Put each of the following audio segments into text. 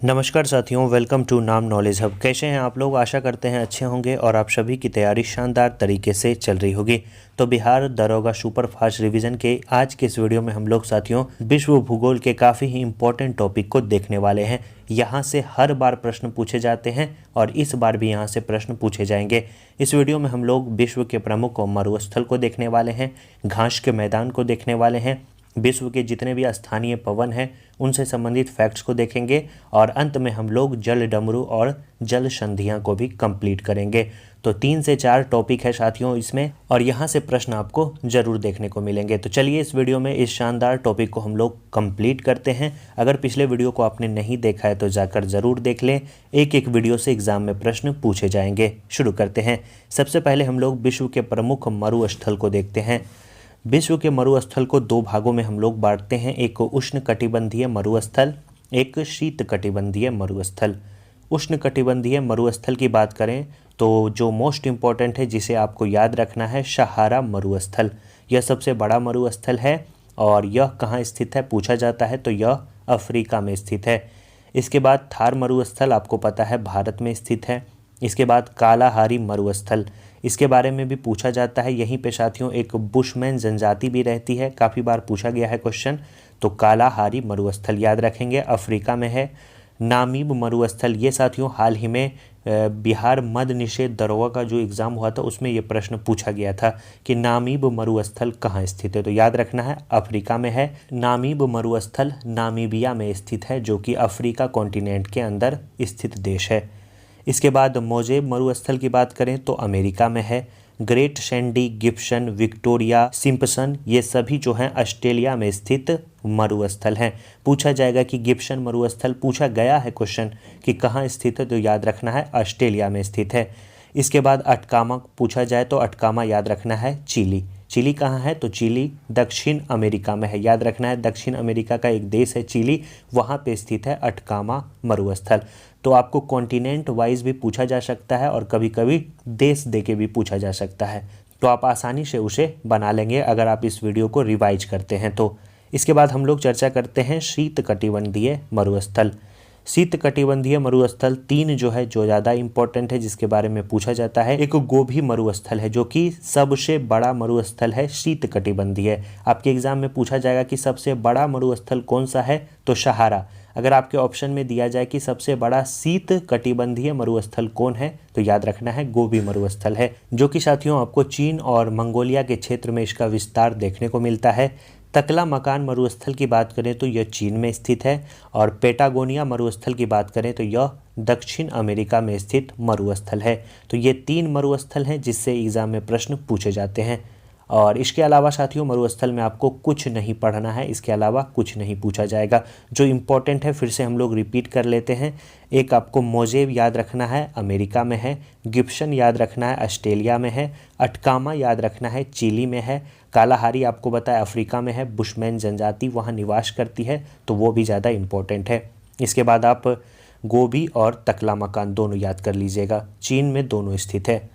नमस्कार साथियों, welcome to नाम नॉलेज हब। कैसे हैं आप लोग? आशा करते हैं अच्छे होंगे और आप सभी की तैयारी शानदार तरीके से चल रही होगी। तो बिहार दरोगा सुपर फास्ट रिवीजन के आज के इस वीडियो में हम लोग साथियों विश्व भूगोल के काफ़ी ही इंपॉर्टेंट टॉपिक को देखने वाले हैं। यहाँ से हर बार प्रश्न पूछे जाते हैं और इस बार भी यहाँ से प्रश्न पूछे जाएंगे। इस वीडियो में हम लोग विश्व के प्रमुख मरुस्थल को देखने वाले हैं, घास के मैदान को देखने वाले हैं, विश्व के जितने भी स्थानीय पवन हैं उनसे संबंधित फैक्ट्स को देखेंगे और अंत में हम लोग जल डमरू और जल संधियां को भी कंप्लीट करेंगे। तो 3 से 4 टॉपिक है साथियों इसमें और यहाँ से प्रश्न आपको ज़रूर देखने को मिलेंगे। तो चलिए इस वीडियो में इस शानदार टॉपिक को हम लोग कंप्लीट करते हैं। अगर पिछले वीडियो को आपने नहीं देखा है तो जाकर ज़रूर देख लें। एक एक वीडियो से एग्जाम में प्रश्न पूछे जाएंगे। शुरू करते हैं। सबसे पहले हम लोग विश्व के प्रमुख मरुस्थल को देखते हैं। विश्व के मरुस्थल को 2 भागों में हम लोग बांटते हैं, एक उष्ण कटिबंधीय मरुस्थल, एक शीत कटिबंधीय मरुस्थल। उष्ण कटिबंधीय मरुस्थल की बात करें तो जो मोस्ट इम्पॉर्टेंट है जिसे आपको याद रखना है, सहारा मरुस्थल। यह सबसे बड़ा मरुस्थल है और यह कहाँ स्थित है पूछा जाता है तो यह अफ्रीका में स्थित है। इसके बाद थार मरुस्थल आपको पता है भारत में स्थित है। इसके बाद कालाहारी मरुस्थल, इसके बारे में भी पूछा जाता है। यहीं पे साथियों एक बुशमैन जनजाति भी रहती है, काफ़ी बार पूछा गया है क्वेश्चन। तो कालाहारी मरुस्थल याद रखेंगे, अफ्रीका में है। नामीब मरुस्थल, ये साथियों हाल ही में बिहार मद निषेध दरोगा का जो एग्ज़ाम हुआ था उसमें ये प्रश्न पूछा गया था कि नामीब मरुस्थल कहाँ स्थित है। तो याद रखना है अफ्रीका में है। नामीब मरुस्थल नामीबिया में स्थित है जो कि अफ्रीका कॉन्टिनेंट के अंदर स्थित देश है। इसके बाद मोजेब मरुस्थल की बात करें तो अमेरिका में है। Great Sandy, Gibson, Victoria, Simpson, ये सभी जो हैं ऑस्ट्रेलिया में स्थित मरुस्थल हैं। पूछा जाएगा कि गिब्सन मरुस्थल, पूछा गया है क्वेश्चन कि कहाँ स्थित है तो याद रखना है ऑस्ट्रेलिया में स्थित है। इसके बाद अटकामा पूछा जाए तो अटकामा याद रखना है चिली। चिली कहाँ है तो चिली दक्षिण अमेरिका में है। याद रखना है दक्षिण अमेरिका का एक देश है चिली, वहाँ पे स्थित है अटकामा मरुस्थल। तो आपको कॉन्टिनेंट वाइज भी पूछा जा सकता है और कभी कभी देश दे के भी पूछा जा सकता है, तो आप आसानी से उसे बना लेंगे अगर आप इस वीडियो को रिवाइज करते हैं तो। इसके बाद हम लोग चर्चा करते हैं शीत कटिबंधीय मरुस्थल। शीत कटिबंधीय मरुस्थल 3 जो है जो ज़्यादा इंपॉर्टेंट है जिसके बारे में पूछा जाता है। एक गोभी मरुस्थल है जो कि सबसे बड़ा मरुस्थल है शीत कटिबंधीय। आपके एग्जाम में पूछा जाएगा कि सबसे बड़ा मरुस्थल कौन सा है तो सहारा। अगर आपके ऑप्शन में दिया जाए कि सबसे बड़ा शीत कटिबंधीय मरुस्थल कौन है तो याद रखना है गोबी मरुस्थल है, जो कि साथियों आपको चीन और मंगोलिया के क्षेत्र में इसका विस्तार देखने को मिलता है। तकला मकान मरुस्थल की बात करें तो यह चीन में स्थित है और पेटागोनिया मरुस्थल की बात करें तो यह दक्षिण अमेरिका में स्थित मरुस्थल है। तो ये 3 मरुस्थल हैं जिससे एग्जाम में प्रश्न पूछे जाते हैं। और इसके अलावा साथियों मरुस्थल में आपको कुछ नहीं पढ़ना है, इसके अलावा कुछ नहीं पूछा जाएगा। जो इम्पोर्टेंट है फिर से हम लोग रिपीट कर लेते हैं। एक आपको मोजेब याद रखना है, अमेरिका में है। गिब्सन याद रखना है, ऑस्ट्रेलिया में है। अटकामा याद रखना है, चिली में है। कालाहारी आपको बताया अफ्रीका में है, बुशमैन जनजाति वहाँ निवास करती है, तो वो भी ज़्यादा इम्पोर्टेंट है। इसके बाद आप गोबी और तकला मकान दोनों याद कर लीजिएगा, चीन में दोनों स्थित है।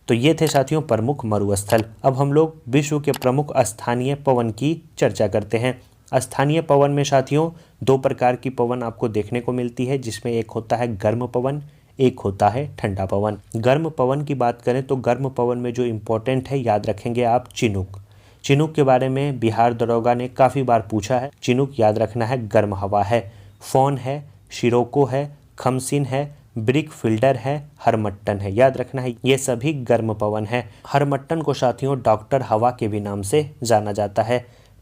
तो ये थे साथियों प्रमुख मरुस्थल। अब हम लोग विश्व के प्रमुख स्थानीय पवन की चर्चा करते हैं। स्थानीय पवन में साथियों 2 प्रकार की पवन आपको देखने को मिलती है, जिसमें एक होता है गर्म पवन, एक होता है ठंडा पवन। गर्म पवन की बात करें तो गर्म पवन में जो इम्पोर्टेंट है याद रखेंगे आप चिनूक। चिनूक के बारे में बिहार दरोगा ने काफ़ी बार पूछा है। चिनूक याद रखना है गर्म हवा है। फोन है, शिरोको है, खमसिन है, ब्रिक फिल्डर है, हरमट्टन है। याद रखना है ये सभी गर्म पवन है। हरमट्टन को साथियों डॉक्टर हवा के भी नाम से जाना जाता है।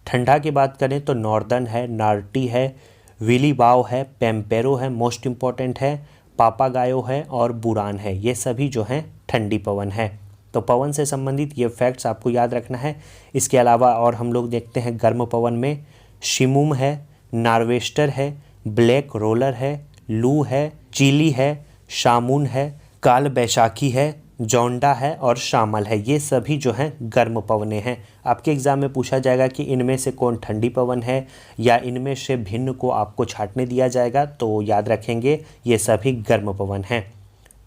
ठंडा की बात करें तो नॉर्दर्न है, नार्टी है, विलीबाओ है, पेम्पेरो है, मोस्ट इम्पॉर्टेंट है, पापागायो है और बुरान है। ये सभी जो हैं ठंडी पवन है। तो पवन से संबंधित ये फैक्ट्स आपको याद रखना है। इसके अलावा और हम लोग देखते हैं गर्म पवन में शिमुम है, नार्वेस्टर है, ब्लैक रोलर है, लू है, चिली है, शामुन है, काल बैशाखी है, जौंडा है और शामल है। ये सभी जो हैं गर्म पवने हैं। आपके एग्जाम में पूछा जाएगा कि इनमें से कौन ठंडी पवन है या इनमें से भिन्न को आपको छांटने दिया जाएगा, तो याद रखेंगे ये सभी गर्म पवन हैं।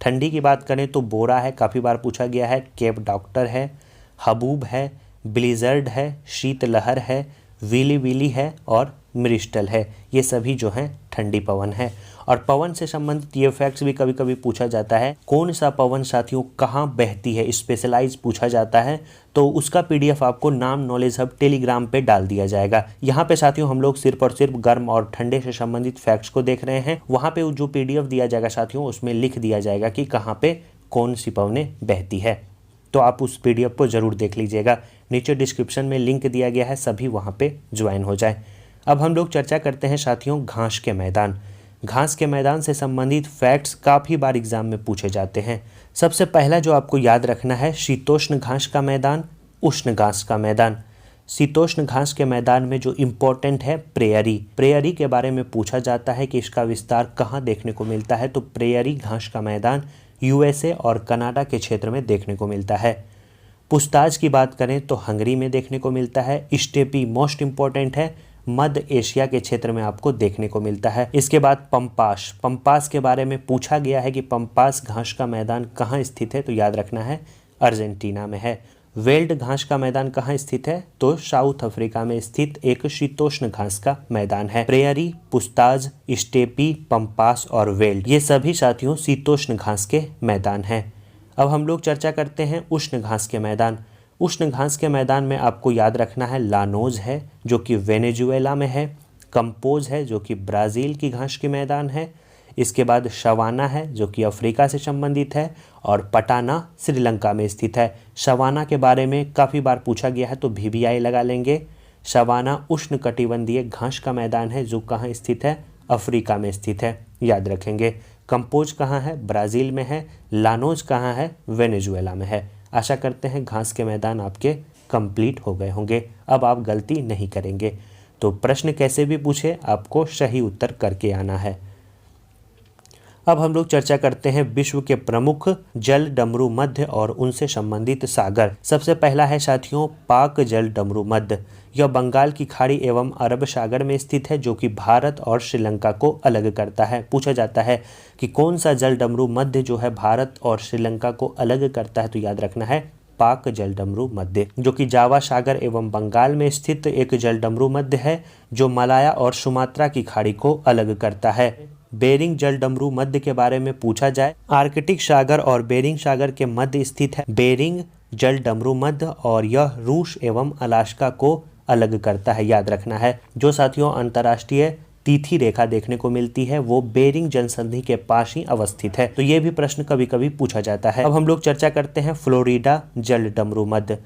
ठंडी की बात करें तो बोरा है, काफ़ी बार पूछा गया है। केप डॉक्टर है, हबूब है, ब्लिजर्ड है, शीतलहर है, विली विली है और मिरिस्टल है। ये सभी जो हैं ठंडी पवन है। और पवन से संबंधित ये फैक्ट्स भी कभी कभी पूछा जाता है। कौन सा पवन साथियों कहाँ बहती है, स्पेशलाइज पूछा जाता है, तो उसका PDF आपको नाम नॉलेज हब टेलीग्राम पे डाल दिया जाएगा। यहाँ पे साथियों हम लोग सिर्फ और सिर्फ गर्म और ठंडे से संबंधित फैक्ट्स को देख रहे हैं। वहाँ पे जो PDF दिया जाएगा साथियों, उसमें लिख दिया जाएगा कि कहाँ पे कौन सी पवनें बहती है। तो आप उस PDF को ज़रूर देख लीजिएगा। नीचे डिस्क्रिप्शन में लिंक दिया गया है, सभी वहाँ पे ज्वाइन हो जाए। अब हम लोग चर्चा करते हैं साथियों घास के मैदान। घास के मैदान से संबंधित फैक्ट्स काफ़ी बार एग्जाम में पूछे जाते हैं। सबसे पहला जो आपको याद रखना है, शीतोष्ण घास का मैदान, उष्ण घास का मैदान। शीतोष्ण घास के मैदान में जो इम्पोर्टेंट है प्रेयरी, प्रेयरी के बारे में पूछा जाता है कि इसका विस्तार कहाँ देखने को मिलता है, तो प्रेयरी घास का मैदान USA और कनाडा के क्षेत्र में देखने को मिलता है। पुछताछ की बात करें तो हंगरी में देखने को मिलता है। स्टेपी मोस्ट इम्पॉर्टेंट है, मध्य एशिया के क्षेत्र में आपको देखने को मिलता है। इसके बाद पंपास, पंपास के बारे में पूछा गया है कि पंपास घास का मैदान कहाँ स्थित है, तो याद रखना है अर्जेंटीना में है। वेल्ड घास का मैदान कहाँ स्थित है, तो साउथ अफ्रीका में स्थित एक शीतोष्ण घास का मैदान है। प्रेयरी, पुछताछ, स्टेपी, पंपास और वेल्ड, ये सभी साथियों शीतोष्ण घास के मैदान हैं। अब हम लोग चर्चा करते हैं उष्ण घास के मैदान। उष्ण घास के मैदान में आपको याद रखना है लानोज है जो कि वेनेजुएला में है, कंपोज है जो कि ब्राज़ील की घास के मैदान है, इसके बाद शवाना है जो कि अफ्रीका से संबंधित है, और पटाना श्रीलंका में स्थित है। शवाना के बारे में काफ़ी बार पूछा गया है तो VBI लगा लेंगे। शवाना उष्ण कटिबंधीय घास का मैदान है जो कहाँ स्थित है, अफ्रीका में स्थित है, याद रखेंगे। कंपोज कहाँ है, ब्राज़ील में है। लानोज कहाँ है, वेनेजुएला में है। आशा करते हैं घास के मैदान आपके कंप्लीट हो गए होंगे। अब आप गलती नहीं करेंगे। तो प्रश्न कैसे भी पूछे आपको सही उत्तर करके आना है। अब हम लोग चर्चा करते हैं विश्व के प्रमुख जल डमरू मध्य और उनसे संबंधित सागर। सबसे पहला है साथियों पाक जल डमरू मध्य। यह बंगाल की खाड़ी एवं अरब सागर में स्थित है जो कि भारत और श्रीलंका को अलग करता है। पूछा जाता है कि कौन सा जल डमरू मध्य जो है भारत और श्रीलंका को अलग करता है, तो याद रखना है पाक जल डमरू मध्य, जो कि जावा सागर एवं बंगाल में स्थित एक जल डमरू मध्य है जो मलाया और सुमात्रा की खाड़ी को अलग करता है। बेरिंग जल डमरू मध्य के बारे में पूछा जाए, आर्कटिक सागर और बेरिंग सागर के मध्य स्थित है बेरिंग जल डमरू मध्य और यह रूस एवं अलास्का को अलग करता है, याद रखना है। जो साथियों अंतर्राष्ट्रीय तिथि रेखा देखने को मिलती है वो बेरिंग जल संधि के पास ही अवस्थित है। तो ये भी प्रश्न कभी कभी पूछा जाता है। अब हम लोग चर्चा करते हैं फ्लोरिडा जल डमरू मध्य।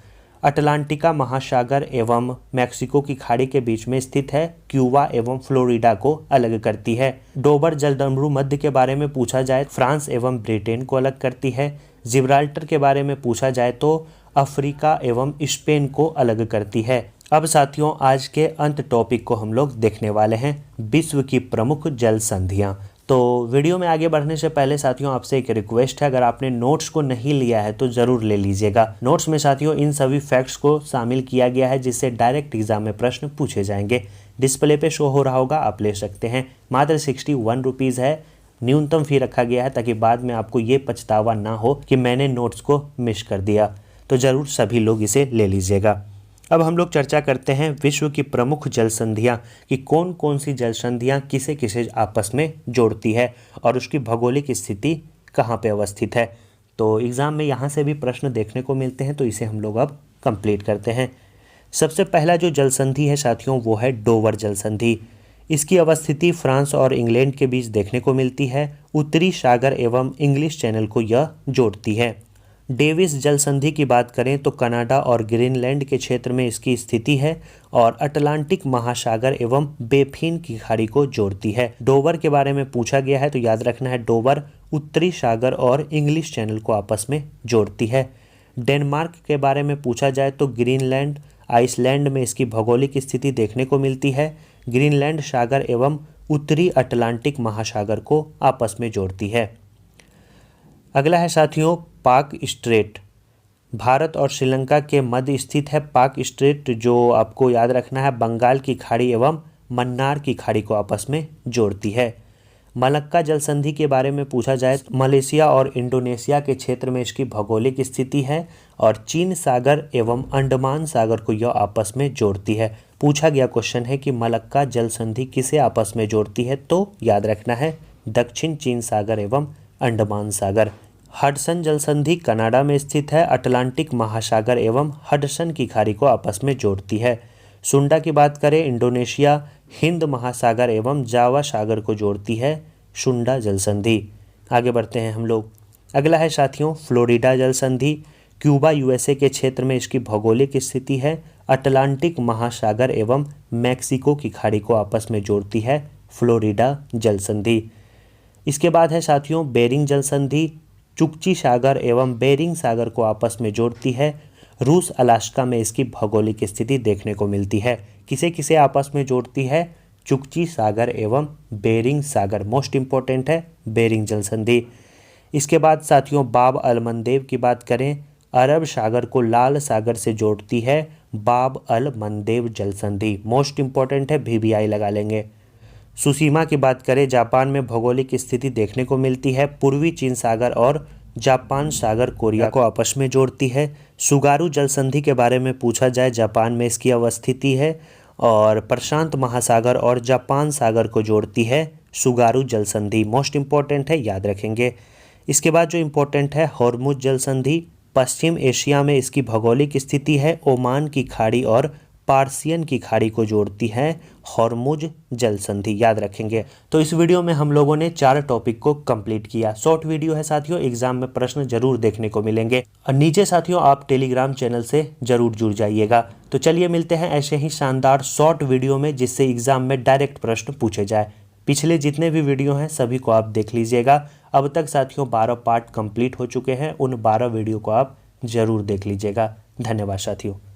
अटलांटिका महासागर एवं मैक्सिको की खाड़ी के बीच में स्थित है, क्यूबा एवं फ्लोरिडा को अलग करती है। डोबर जल डमरू मध्य के बारे में पूछा जाए फ्रांस एवं ब्रिटेन को अलग करती है। जिब्राल्टर के बारे में पूछा जाए तो अफ्रीका एवं स्पेन को अलग करती है। अब साथियों आज के अंत टॉपिक को हम लोग देखने वाले हैं, विश्व की प्रमुख जल संधियाँ। तो वीडियो में आगे बढ़ने से पहले साथियों आपसे एक रिक्वेस्ट है, अगर आपने नोट्स को नहीं लिया है तो ज़रूर ले लीजिएगा। नोट्स में साथियों इन सभी फैक्ट्स को शामिल किया गया है जिससे डायरेक्ट एग्जाम में प्रश्न पूछे जाएंगे। डिस्प्ले पे शो हो रहा होगा, आप ले सकते हैं। मात्र 61 रुपीज़ है, न्यूनतम फ़ी रखा गया है ताकि बाद में आपको ये पछतावा ना हो कि मैंने नोट्स को मिस कर दिया। तो ज़रूर सभी लोग इसे ले लीजिएगा। अब हम लोग चर्चा करते हैं विश्व की प्रमुख जल संधियाँ कि कौन कौन सी जल संधियाँ किसे किसे आपस में जोड़ती है और उसकी भौगोलिक स्थिति कहाँ पे अवस्थित है। तो एग्ज़ाम में यहाँ से भी प्रश्न देखने को मिलते हैं, तो इसे हम लोग अब कंप्लीट करते हैं। सबसे पहला जो जल संधि है साथियों वो है डोवर जल संधि। इसकी अवस्थिति फ्रांस और इंग्लैंड के बीच देखने को मिलती है। उत्तरी सागर एवं इंग्लिश चैनल को यह जोड़ती है। डेविस जल संधि की बात करें तो कनाडा और ग्रीनलैंड के क्षेत्र में इसकी स्थिति है और अटलांटिक महासागर एवं बेफिन की खाड़ी को जोड़ती है। डोवर के बारे में पूछा गया है तो याद रखना है डोवर उत्तरी सागर और इंग्लिश चैनल को आपस में जोड़ती है। डेनमार्क के बारे में पूछा जाए तो ग्रीनलैंड आइसलैंड में इसकी भौगोलिक स्थिति देखने को मिलती है। ग्रीनलैंड सागर एवं उत्तरी अटलांटिक महासागर को आपस में जोड़ती है। अगला है साथियों पाक स्ट्रेट। भारत और श्रीलंका के मध्य स्थित है पाक स्ट्रेट, जो आपको याद रखना है बंगाल की खाड़ी एवं मन्नार की खाड़ी को आपस में जोड़ती है। मलक्का जल संधि के बारे में पूछा जाए तो मलेशिया और इंडोनेशिया के क्षेत्र में इसकी भौगोलिक स्थिति है और चीन सागर एवं अंडमान सागर को यह आपस में जोड़ती है। पूछा गया क्वेश्चन है कि मलक्का जल संधि किसे आपस में जोड़ती है, तो याद रखना है दक्षिण चीन सागर एवं अंडमान सागर। हडसन जल संधि कनाडा में स्थित है, अटलांटिक महासागर एवं हडसन की खाड़ी को आपस में जोड़ती है। सुंडा की बात करें, इंडोनेशिया हिंद महासागर एवं जावा सागर को जोड़ती है, सुंडा जल संधि। आगे बढ़ते हैं हम लोग। अगला है साथियों फ्लोरिडा जल संधि। क्यूबा यूएसए के क्षेत्र में इसकी भौगोलिक स्थिति है, अटलांटिक महासागर एवं मैक्सिको की खाड़ी को आपस में जोड़ती है, फ्लोरिडा जल संधि। इसके बाद है साथियों बेरिंग जल संधि। चुकची सागर एवं बेरिंग सागर को आपस में जोड़ती है, रूस अलास्का में इसकी भौगोलिक स्थिति देखने को मिलती है। किसे किसे आपस में जोड़ती है? चुकची सागर एवं बेरिंग सागर, मोस्ट इंपॉर्टेंट है बेरिंग जल संधि। इसके बाद साथियों बाब अल मंदेब की बात करें, अरब सागर को लाल सागर से जोड़ती है, बाब अल मंदेब जल संधि, मोस्ट इंपॉर्टेंट है, VVI लगा लेंगे। सुसीमा की बात करें, जापान में भौगोलिक स्थिति देखने को मिलती है, पूर्वी चीन सागर और जापान सागर कोरिया को आपस में जोड़ती है। सुगारू जल संधि के बारे में पूछा जाए, जापान में इसकी अवस्थिति है और प्रशांत महासागर और जापान सागर को जोड़ती है, सुगारू जल संधि, मोस्ट इंपॉर्टेंट है, याद रखेंगे। इसके बाद जो इंपॉर्टेंट है हॉर्मुज जल संधि, पश्चिम एशिया में इसकी भौगोलिक स्थिति है, ओमान की खाड़ी और पार्सियन की खाड़ी को जोड़ती है, हॉर्मुज जल संधि, याद रखेंगे। तो इस वीडियो में हम लोगों ने 4 टॉपिक को कंप्लीट किया। शॉर्ट वीडियो है साथियों, एग्जाम में प्रश्न जरूर देखने को मिलेंगे। और नीचे साथियों आप टेलीग्राम चैनल से जरूर जुड़ जाइएगा। तो चलिए मिलते हैं ऐसे ही शानदार शॉर्ट वीडियो में जिससे एग्जाम में डायरेक्ट प्रश्न पूछे जाए। पिछले जितने भी वीडियो हैं सभी को आप देख लीजिएगा। अब तक साथियों 12 पार्ट कंप्लीट हो चुके हैं, उन 12 वीडियो को आप जरूर देख लीजिएगा। धन्यवाद साथियों।